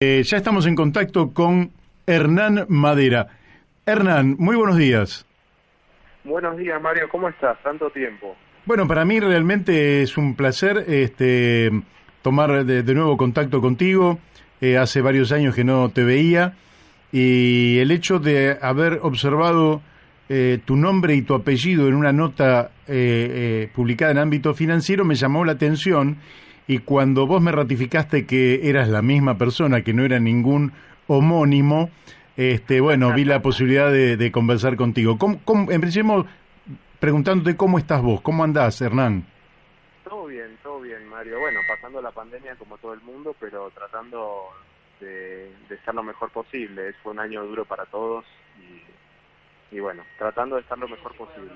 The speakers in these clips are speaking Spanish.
Ya estamos en contacto con Hernán Madera. Hernán, muy buenos días. Buenos días, Mario, ¿cómo estás? Tanto tiempo. Bueno, para mí realmente es un placer tomar de nuevo contacto contigo. Hace varios años que no te veía y el hecho de haber observado tu nombre y tu apellido en una nota publicada en ámbito financiero me llamó la atención, y cuando vos me ratificaste que eras la misma persona, que no era ningún homónimo, bueno, vi la posibilidad de conversar contigo. Empecemos preguntándote cómo estás vos, cómo andás, Hernán. Todo bien, Mario. Bueno, pasando la pandemia como todo el mundo, pero tratando de estar lo mejor posible. Fue un año duro para todos y bueno, tratando de estar lo mejor posible.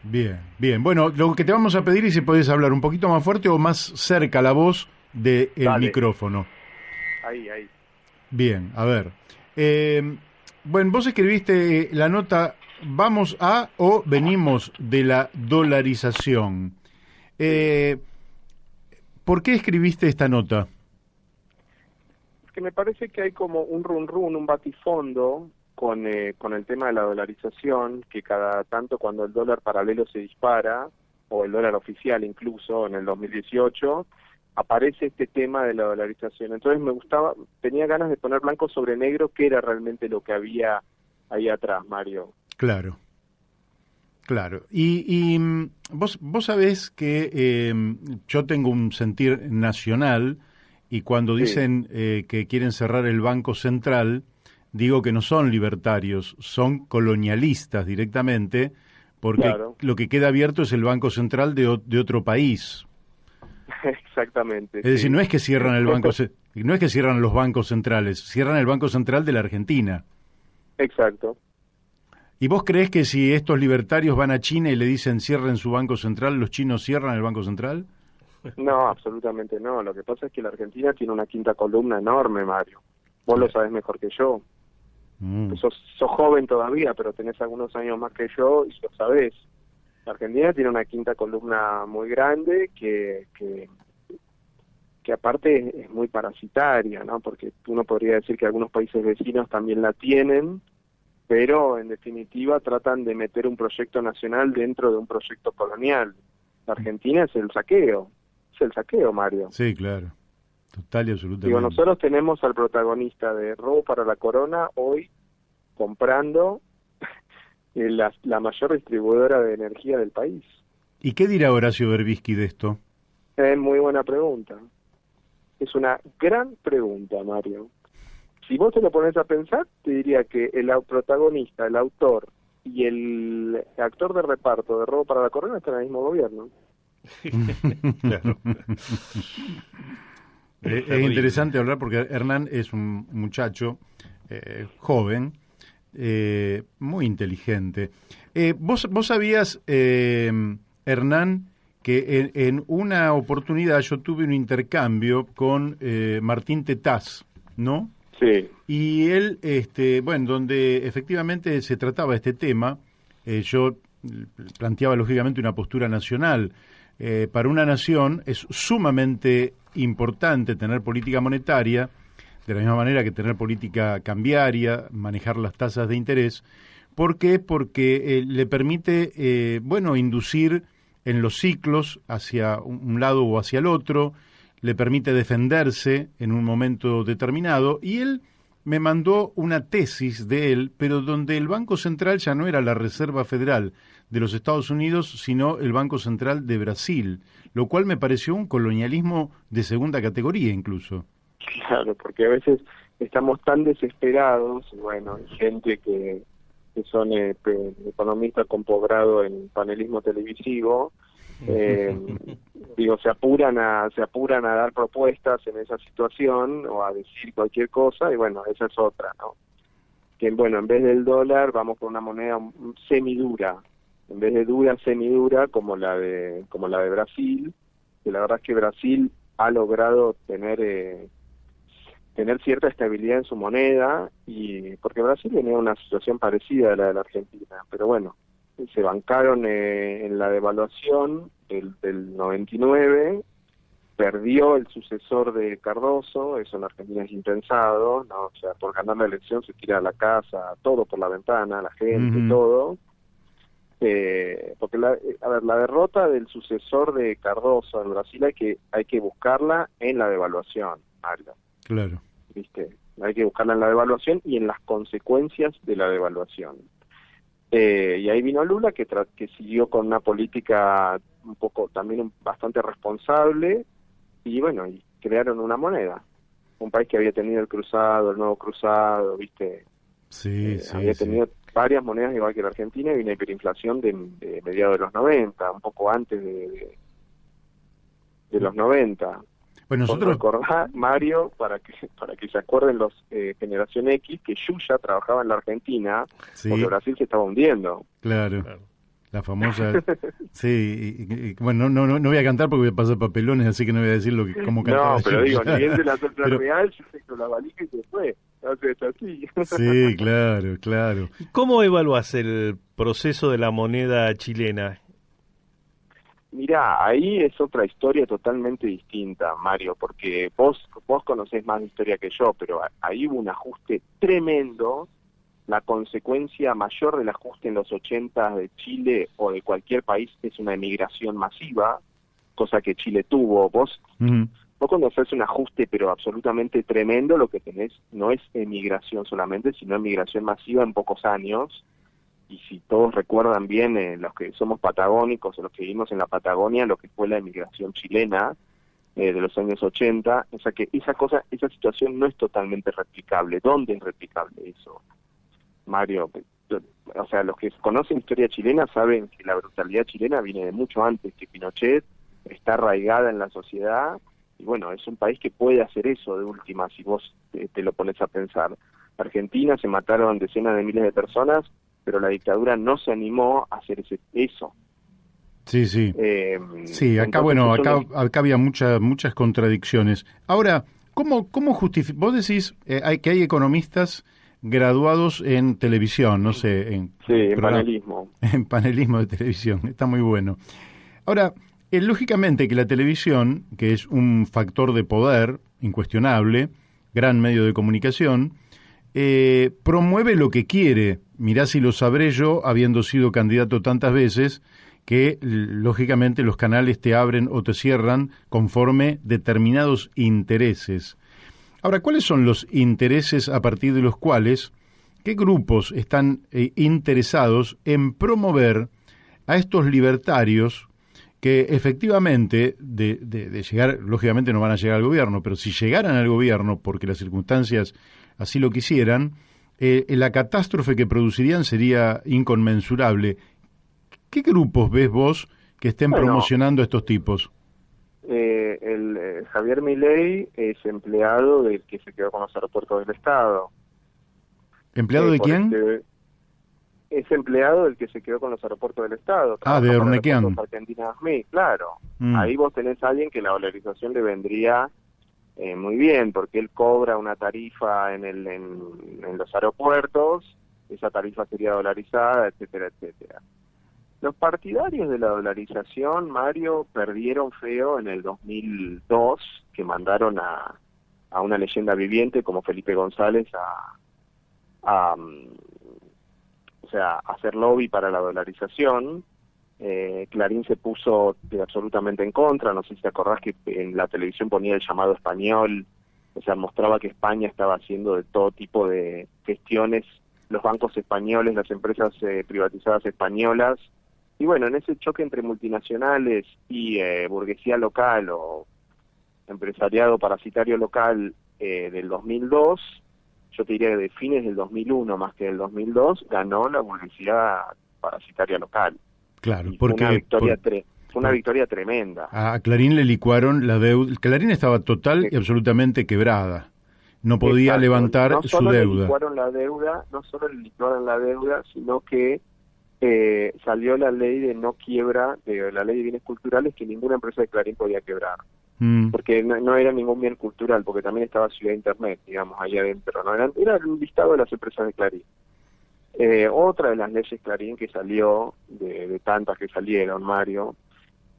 Bien, bien. Bueno, lo que te vamos a pedir es si podés hablar un poquito más fuerte o más cerca la voz del Dale, micrófono. ahí. Bien, a ver. Eh, bueno, vos escribiste la nota "Vamos a o venimos de la dolarización". Sí. Eh, ¿Por qué escribiste esta nota? Es que me parece que hay como un run, un batifondo con el tema de la dolarización, que cada tanto cuando el dólar paralelo se dispara, o el dólar oficial incluso en el 2018, aparece este tema de la dolarización. Entonces tenía ganas de poner blanco sobre negro qué era realmente lo que había ahí atrás, Mario. Claro, claro. Vos sabés que yo tengo un sentir nacional, y cuando Sí, dicen que quieren cerrar el Banco Central, digo que no son libertarios, son colonialistas directamente, porque claro, lo que queda abierto es el Banco Central de otro país. exactamente, Es decir, sí. no es que cierran no es que cierran los bancos centrales, cierran el Banco Central de la Argentina. Exacto. ¿Y vos creés que si estos libertarios van a China y le dicen cierren su Banco Central, los chinos cierran el Banco Central? No, absolutamente no. Lo que pasa es que la Argentina tiene una quinta columna enorme, Mario. Vos lo Claro. sabés mejor que yo. Mm. Pues sos joven todavía, pero tenés algunos años más que yo y lo sabés. La Argentina tiene una quinta columna muy grande que aparte es muy parasitaria, ¿no? Porque uno podría decir que algunos países vecinos también la tienen, pero en definitiva tratan de meter un proyecto nacional dentro de un proyecto colonial. La Argentina es el saqueo, Mario. Sí, claro, total y Digo, absolutamente. nosotros tenemos al protagonista de Robo para la Corona hoy comprando la mayor distribuidora de energía del país. ¿Y qué dirá Horacio Berbisky de esto? Es muy buena pregunta. Es una gran pregunta, Mario. Si vos te lo pones a pensar, te diría que protagonista, el autor y el actor de reparto de Robo para la Corona están en el mismo gobierno. Claro, es Es terrible. interesante hablar porque Hernán es un muchacho joven, muy inteligente. ¿Vos sabías, Hernán, que en una oportunidad yo tuve un intercambio con Martín Tetaz, ¿no? Sí, Y él, bueno, donde efectivamente se trataba este tema, yo planteaba lógicamente una postura nacional. Para una nación es sumamente importante tener política monetaria, de la misma manera que tener política cambiaria, manejar las tasas de interés. ¿Por qué? Porque le permite, bueno, inducir en los ciclos hacia un lado o hacia el otro, le permite defenderse en un momento determinado, y él me mandó una tesis de él, pero donde el Banco Central ya no era la Reserva Federal de los Estados Unidos, sino el Banco Central de Brasil, lo cual me pareció un colonialismo de segunda categoría incluso. claro, porque a veces estamos tan desesperados, bueno, hay gente que son economistas con posgrado en panelismo televisivo, eh, digo, se apuran a dar propuestas en esa situación o a decir cualquier cosa, y bueno, esa es otra, ¿no? Que bueno, en vez del dólar vamos con una moneda semidura, en vez de dura, semidura, como la de Brasil, que la verdad es que Brasil ha logrado tener cierta estabilidad en su moneda, y porque Brasil tenía una situación parecida a la de la Argentina, pero bueno, se bancaron en la devaluación del 99, perdió el sucesor de Cardoso. Eso en Argentina es impensado, ¿no? O sea, por ganar la elección se tira a la casa, todo por la ventana, la gente, todo. Porque la derrota del sucesor de Cardoso en Brasil hay que buscarla en la devaluación, Mario. Claro. ¿Viste? Hay que buscarla en la devaluación y en las consecuencias de la devaluación. Y ahí vino Lula, que siguió con una política un poco también bastante responsable, y bueno, y crearon una moneda. Un país que había tenido el nuevo cruzado, ¿viste? Sí, había tenido varias monedas igual que la Argentina, y una hiperinflación de mediados de los 90, un poco antes de los 90. Bueno, nosotros... Recordá, Mario, para que se acuerden los Generación X, que Yuya trabajaba en la Argentina, porque Brasil se estaba hundiendo. Claro. La famosa... sí, bueno, no voy a cantar porque voy a pasar papelones, así que no voy a decir cómo cantaba. No, pero Yuya. digo, ni de la Central Real, se con la valija y se fue. Entonces, así. Sí, claro. ¿Cómo evaluás el proceso de la moneda chilena? Mirá, ahí es otra historia totalmente distinta, Mario, porque vos conocés más de historia que yo, pero ahí hubo un ajuste tremendo. La consecuencia mayor del ajuste en los 80 de Chile o de cualquier país es una emigración masiva, cosa que Chile tuvo. Vos cuando haces un ajuste pero absolutamente tremendo, lo que tenés no es emigración solamente, sino emigración masiva en pocos años. Y si todos recuerdan bien, los que somos patagónicos o los que vivimos en la Patagonia, lo que fue la emigración chilena de los años 80, o sea que esa situación no es totalmente replicable. ¿Dónde es replicable eso, Mario? O sea, los que conocen historia chilena saben que la brutalidad chilena viene de mucho antes que Pinochet, está arraigada en la sociedad, y bueno, es un país que puede hacer eso de última, si vos te lo pones a pensar. Argentina se mataron decenas de miles de personas, pero la dictadura no se animó a hacer eso. Sí. Sí, acá, acá había muchas contradicciones. Ahora, ¿cómo justifica? Vos decís que hay economistas graduados en televisión, no sé. En panelismo. En panelismo de televisión, está muy bueno. Ahora, lógicamente que la televisión, que es un factor de poder incuestionable, gran medio de comunicación, promueve lo que quiere. Mirá si lo sabré yo, habiendo sido candidato tantas veces, que lógicamente los canales te abren o te cierran conforme determinados intereses. Ahora, ¿cuáles son los intereses a partir de los cuales, qué grupos están interesados en promover a estos libertarios que efectivamente de llegar, lógicamente no van a llegar al gobierno, pero si llegaran al gobierno porque las circunstancias así lo quisieran, la catástrofe que producirían sería inconmensurable? ¿Qué grupos ves vos que estén promocionando a estos tipos? Javier Milei es empleado del que se quedó con los aeropuertos del Estado. ¿Empleado de quién? Es empleado del que se quedó con los aeropuertos del Estado. De Ornequian. Claro. Ahí vos tenés a alguien que la valorización le vendría muy bien, porque él cobra una tarifa en los aeropuertos, esa tarifa sería dolarizada, etcétera, etcétera. Los partidarios de la dolarización, Mario, perdieron feo en el 2002, que mandaron a una leyenda viviente como Felipe González a hacer lobby para la dolarización. Clarín se puso absolutamente en contra. No sé si te acordás que en la televisión ponía el llamado español, o sea, mostraba que España estaba haciendo de todo tipo de gestiones, los bancos españoles, las empresas privatizadas españolas. Y bueno, en ese choque entre multinacionales y burguesía local o empresariado parasitario local del 2002, yo te diría que de fines del 2001 más que del 2002, ganó la burguesía parasitaria local. Claro, y porque fue una victoria tremenda. A Clarín le licuaron la deuda. Clarín estaba total y absolutamente quebrada. No podía levantar su deuda. No solo le licuaron la deuda, sino que salió la ley de no quiebra, la ley de bienes culturales, que ninguna empresa de Clarín podía quebrar. Porque no era ningún bien cultural, porque también estaba Ciudad Internet, digamos, ahí adentro. Era un listado de las empresas de Clarín. Otra de las leyes Clarín que salió, de tantas que salieron, Mario,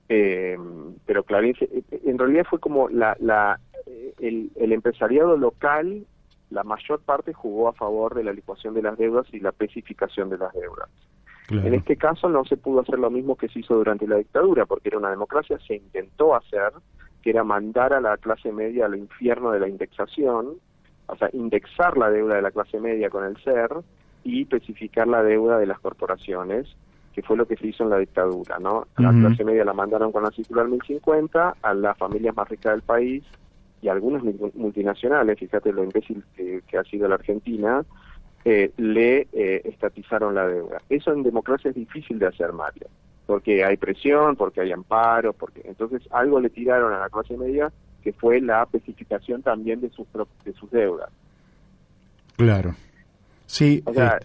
pero Clarín, en realidad fue como el empresariado local, la mayor parte jugó a favor de la licuación de las deudas y la especificación de las deudas. Claro. En este caso no se pudo hacer lo mismo que se hizo durante la dictadura, porque era una democracia, se intentó hacer, que era mandar a la clase media al infierno de la indexación, o sea, indexar la deuda de la clase media con el SER y especificar la deuda de las corporaciones, que fue lo que se hizo en la dictadura, ¿no? A la clase media la mandaron con la circular 1050, a las familias más ricas del país y a algunas multinacionales, fíjate lo imbécil que ha sido la Argentina, le estatizaron la deuda. Eso en democracia es difícil de hacer, Mario, porque hay presión, porque hay amparos, entonces algo le tiraron a la clase media que fue la especificación también de sus deudas. Claro. Sí. O sea,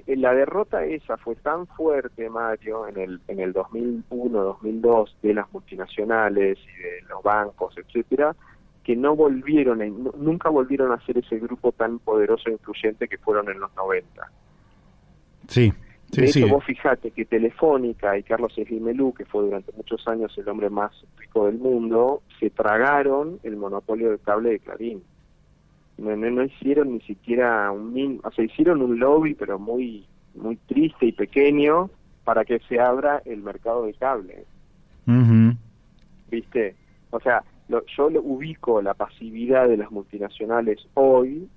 la derrota esa fue tan fuerte, Mario, en el 2001, 2002, de las multinacionales y de los bancos, etcétera, que nunca volvieron a ser ese grupo tan poderoso e influyente que fueron en los 90. Sí. De hecho, vos fijate que Telefónica y Carlos Slim, que fue durante muchos años el hombre más rico del mundo, se tragaron el monopolio del cable de Clarín. No hicieron ni siquiera hicieron un lobby, pero muy muy triste y pequeño, para que se abra el mercado de cable. ¿Viste? O sea, yo ubico la pasividad de las multinacionales hoy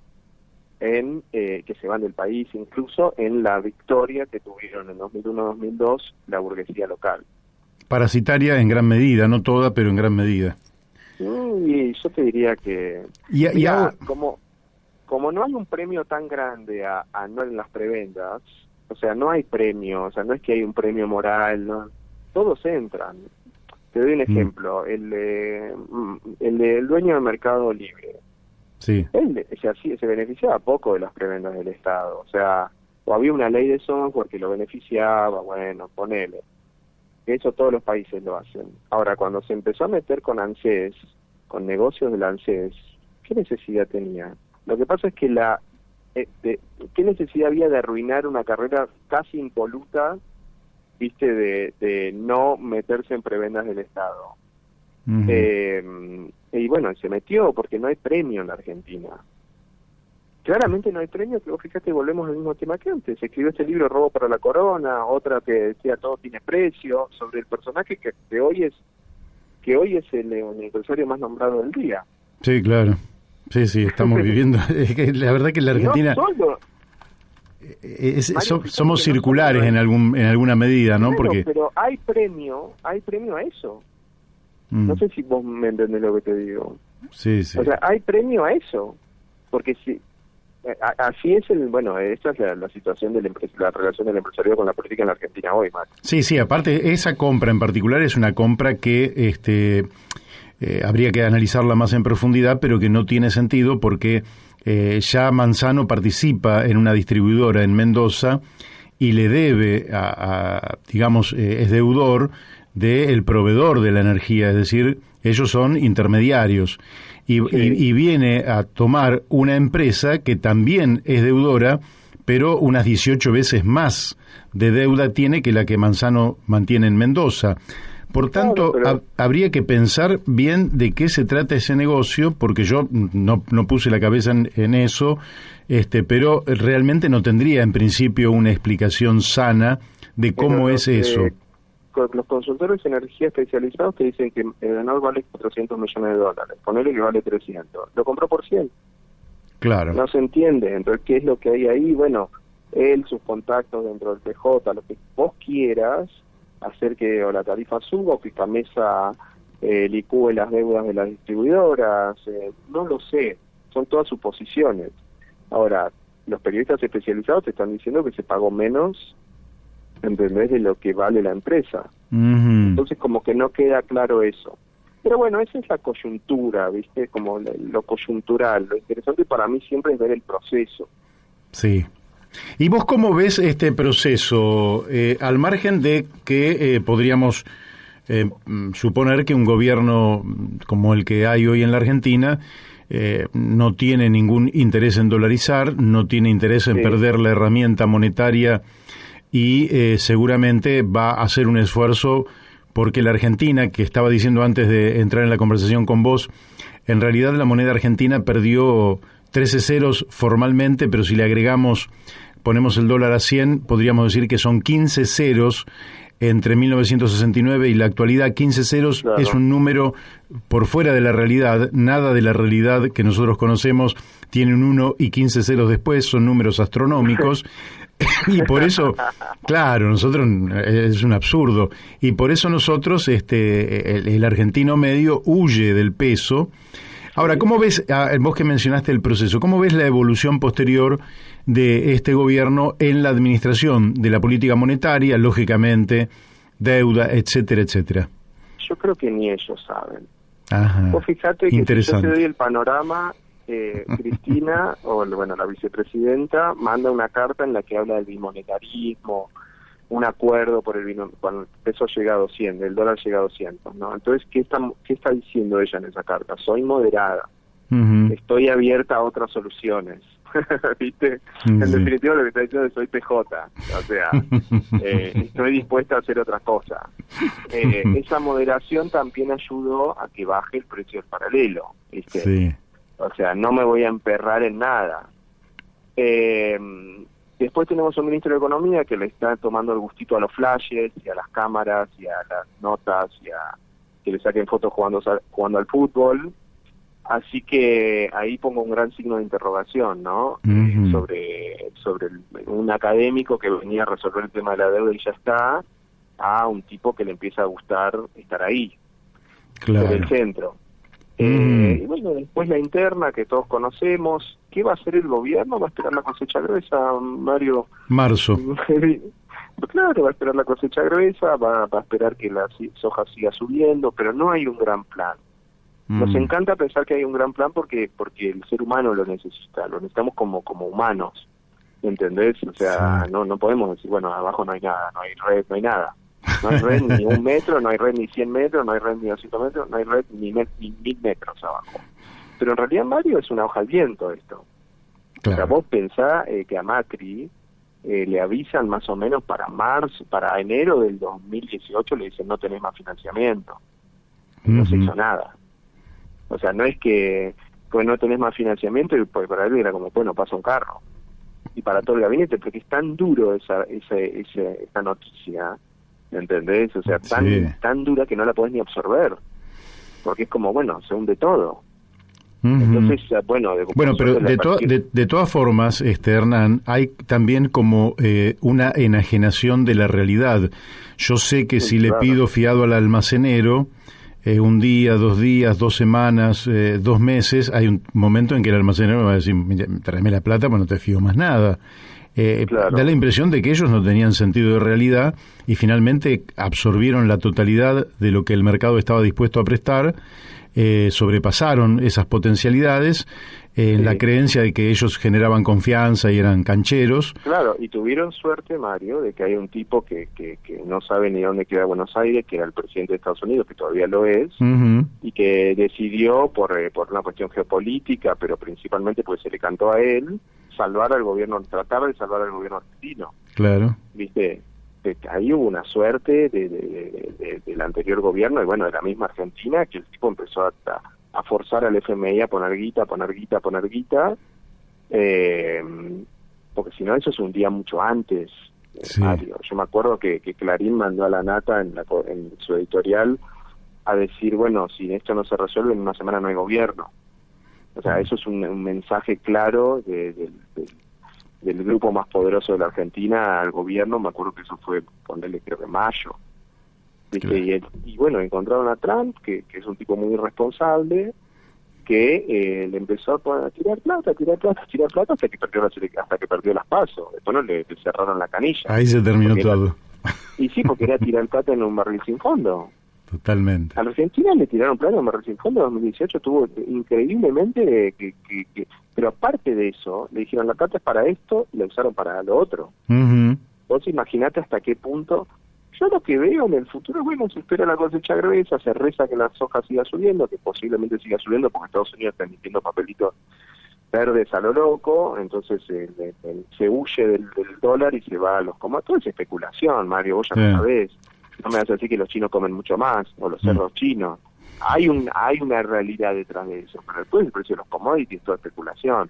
en que se van del país, incluso en la victoria que tuvieron en 2001-2002 la burguesía local. Parasitaria en gran medida, no toda, pero en gran medida. Y yo te diría que como no hay un premio tan grande a no en las prebendas, o sea, no hay premio, o sea, no es que hay un premio moral, no, todos entran. Te doy un ejemplo, el dueño del Mercado Libre. Sí. Él se beneficiaba poco de las prebendas del Estado, o sea, o había una ley de software que lo beneficiaba, bueno, ponele. Eso todos los países lo hacen. Ahora, cuando se empezó a meter con ANSES, con negocios del ANSES, ¿qué necesidad tenía? Lo que pasa es que ¿qué necesidad había de arruinar una carrera casi impoluta, viste, de no meterse en prebendas del Estado? Y bueno, se metió porque no hay premio en la Argentina. Claramente no hay premio, que vos fíjate, volvemos al mismo tema que antes. Se escribió este libro, Robo para la Corona, otra que decía Todo tiene precio, sobre el personaje que hoy es el empresario más nombrado del día. Sí, claro. Sí, estamos viviendo. Es que la verdad que en la Argentina somos circulares en alguna medida, ¿no? Bueno, porque pero hay premio a eso. No sé si vos me entendés lo que te digo. Sí. O sea, hay premio a eso, porque si así es esta es la situación la relación del empresario con la política en la Argentina hoy, Max. Sí, aparte esa compra en particular es una compra que habría que analizarla más en profundidad, pero que no tiene sentido porque ya Manzano participa en una distribuidora en Mendoza y le debe digamos, es deudor del proveedor de la energía, es decir, ellos son intermediarios. Y viene a tomar una empresa que también es deudora, pero unas 18 veces más de deuda tiene que la que Manzano mantiene en Mendoza. Por tanto, habría que pensar bien de qué se trata ese negocio, porque yo no puse la cabeza en eso, pero realmente no tendría en principio una explicación sana de cómo es eso. Los consultores de energía especializados te dicen que Edenor vale $400 millones, ponele que vale 300, lo compró por 100. Claro. No se entiende. Entonces, ¿qué es lo que hay ahí? Bueno, él, sus contactos dentro del PJ, lo que vos quieras, hacer que o la tarifa suba o que Camesa licúe las deudas de las distribuidoras, no lo sé, son todas suposiciones. Ahora, los periodistas especializados te están diciendo que se pagó menos, ¿entendés?, de lo que vale la empresa. Entonces como que no queda claro eso. Pero bueno, esa es la coyuntura, ¿viste? Como lo coyuntural. Lo interesante para mí siempre es ver el proceso. Sí. ¿Y vos cómo ves este proceso? Al margen de que podríamos suponer que un gobierno como el que hay hoy en la Argentina no tiene ningún interés en dolarizar, no tiene interés en perder la herramienta monetaria y seguramente va a hacer un esfuerzo porque la Argentina, que estaba diciendo antes de entrar en la conversación con vos, en realidad la moneda argentina perdió 13 ceros formalmente, pero si le agregamos, ponemos el dólar a 100, podríamos decir que son 15 ceros entre 1969 y la actualidad. 15 ceros Claro. es un número por fuera de la realidad, nada de la realidad que nosotros conocemos tiene un 1 y 15 ceros después, son números astronómicos. Y por eso, claro, nosotros es un absurdo, y por eso nosotros, el argentino medio huye del peso. Ahora, ¿cómo ves, vos que mencionaste el proceso, cómo ves la evolución posterior de este gobierno en la administración de la política monetaria, lógicamente, deuda, etcétera, etcétera? Yo creo que ni ellos saben. Ajá. Vos fíjate que si yo Interesante. te doy el panorama, Cristina, la vicepresidenta, manda una carta en la que habla del bimonetarismo, un acuerdo por cuando el peso llega a 200, el dólar llega a 200, ¿no? Entonces, ¿qué está diciendo ella en esa carta? Soy moderada, estoy abierta a otras soluciones, ¿viste? En definitiva lo que está diciendo es soy PJ, o sea, estoy dispuesta a hacer otra cosa. Esa moderación también ayudó a que baje el precio del paralelo, ¿viste? Sí. O sea, no me voy a emperrar en nada. Después tenemos un ministro de Economía que le está tomando el gustito a los flashes y a las cámaras y a las notas y a que le saquen fotos jugando al fútbol. Así que ahí pongo un gran signo de interrogación, ¿no? Sobre un académico que venía a resolver el tema de la deuda y ya está, a un tipo que le empieza a gustar estar ahí, Claro. en el centro. Y bueno, después la interna que todos conocemos. ¿Qué va a hacer el gobierno? Va a esperar la cosecha gruesa, Mario. Marzo. Claro, va a esperar la cosecha gruesa, va a esperar que la soja siga subiendo, pero no hay un gran plan. Nos encanta pensar que hay un gran plan porque el ser humano lo necesita, lo necesitamos como humanos, ¿entendés? O sea, Sí. no podemos decir, bueno, abajo no hay nada, no hay red, no hay nada. No hay red ni 1 metro, no hay red ni 100 metros, no hay red ni 200 metros, no hay red ni 1000 metros abajo. Pero en realidad, Mario, es una hoja al viento esto. Claro. O sea, vos pensás que a Macri le avisan más o menos para enero del 2018, le dicen no tenés más financiamiento. Y no se hizo nada. O sea, no es que pues no tenés más financiamiento y pues para él era como, bueno, pasa un carro. Y para todo el gabinete, porque es tan duro esa noticia, ¿entendés? O sea, tan dura que no la podés ni absorber. Porque es como, bueno, se hunde todo. Entonces, bueno, pero de todas formas, Hernán, hay también como una enajenación de la realidad. Yo sé que si le pido fiado al almacenero, un día, 2 días, 2 semanas, 2 meses, hay un momento en que el almacenero me va a decir, tráeme la plata, pues no te fío más nada. Da la impresión de que ellos no tenían sentido de realidad y finalmente absorbieron la totalidad de lo que el mercado estaba dispuesto a prestar, sobrepasaron esas potencialidades en la creencia de que ellos generaban confianza y eran cancheros. Claro, y tuvieron suerte, Mario, de que hay un tipo que no sabe ni dónde queda Buenos Aires, que era el presidente de Estados Unidos, que todavía lo es, y que decidió, por una cuestión geopolítica, pero principalmente porque se le cantó a él, tratar de salvar al gobierno argentino. Claro. ¿Viste? Ahí hubo una suerte del anterior gobierno y bueno, de la misma Argentina, que el tipo empezó a forzar al FMI a poner guita, porque si no eso se hundía mucho antes, Mario. Yo me acuerdo que Clarín mandó a la nata en su editorial a decir, bueno, si esto no se resuelve en 1 semana no hay gobierno. O sea, eso es un mensaje claro del grupo más poderoso de la Argentina al gobierno. Me acuerdo que eso fue, ponerle creo que mayo. ¿Viste? Y bueno, encontraron a Trump, que es un tipo muy irresponsable, que le empezó a tirar plata hasta que perdió las PASO. Después no le cerraron la canilla. Ahí se terminó todo. Y sí, porque era tirar plata en un barril sin fondo. Totalmente. A la Argentina le tiraron plata en un barril sin fondo. En 2018 tuvo increíblemente pero aparte de eso, le dijeron la plata es para esto y la usaron para lo otro. Vos imaginate hasta qué punto. Yo lo que veo en el futuro, bueno, se espera la cosecha gruesa, se reza que la soja siga subiendo, que posiblemente siga subiendo porque Estados Unidos está emitiendo papelitos verdes a lo loco, entonces se huye del dólar y se va a los commodities. Todo es especulación, Mario, vos ya lo sabés. No me vas a decir que los chinos comen mucho más, o los cerdos chinos. Hay una realidad detrás de eso, pero después el precio de los commodities, toda especulación.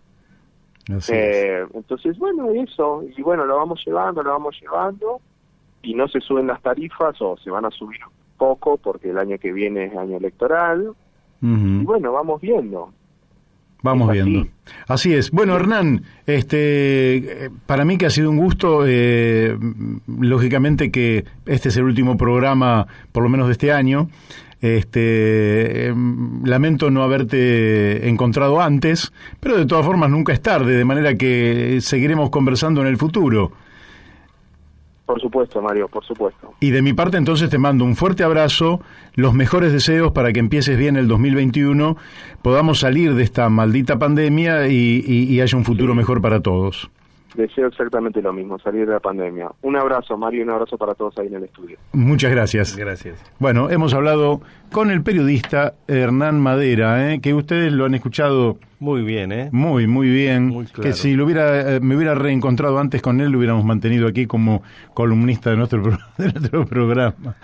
Entonces, bueno, eso, y bueno, lo vamos llevando, y no se suben las tarifas, o se van a subir poco, porque el año que viene es año electoral, y bueno, vamos viendo. Vamos viendo. Así es. Bueno, Hernán, para mí que ha sido un gusto, lógicamente que este es el último programa, por lo menos de este año. Lamento no haberte encontrado antes, pero de todas formas nunca es tarde, de manera que seguiremos conversando en el futuro. Por supuesto, Mario, por supuesto. Y de mi parte, entonces, te mando un fuerte abrazo, los mejores deseos para que empieces bien el 2021, podamos salir de esta maldita pandemia y haya un futuro mejor para todos. Deseo exactamente lo mismo, salir de la pandemia. Un abrazo, Mario, y un abrazo para todos ahí en el estudio. Muchas gracias. Gracias. Bueno, hemos hablado con el periodista Hernán Madera, que ustedes lo han escuchado muy bien, muy bien. Muy claro. Que si me hubiera reencontrado antes con él, lo hubiéramos mantenido aquí como columnista de nuestro programa.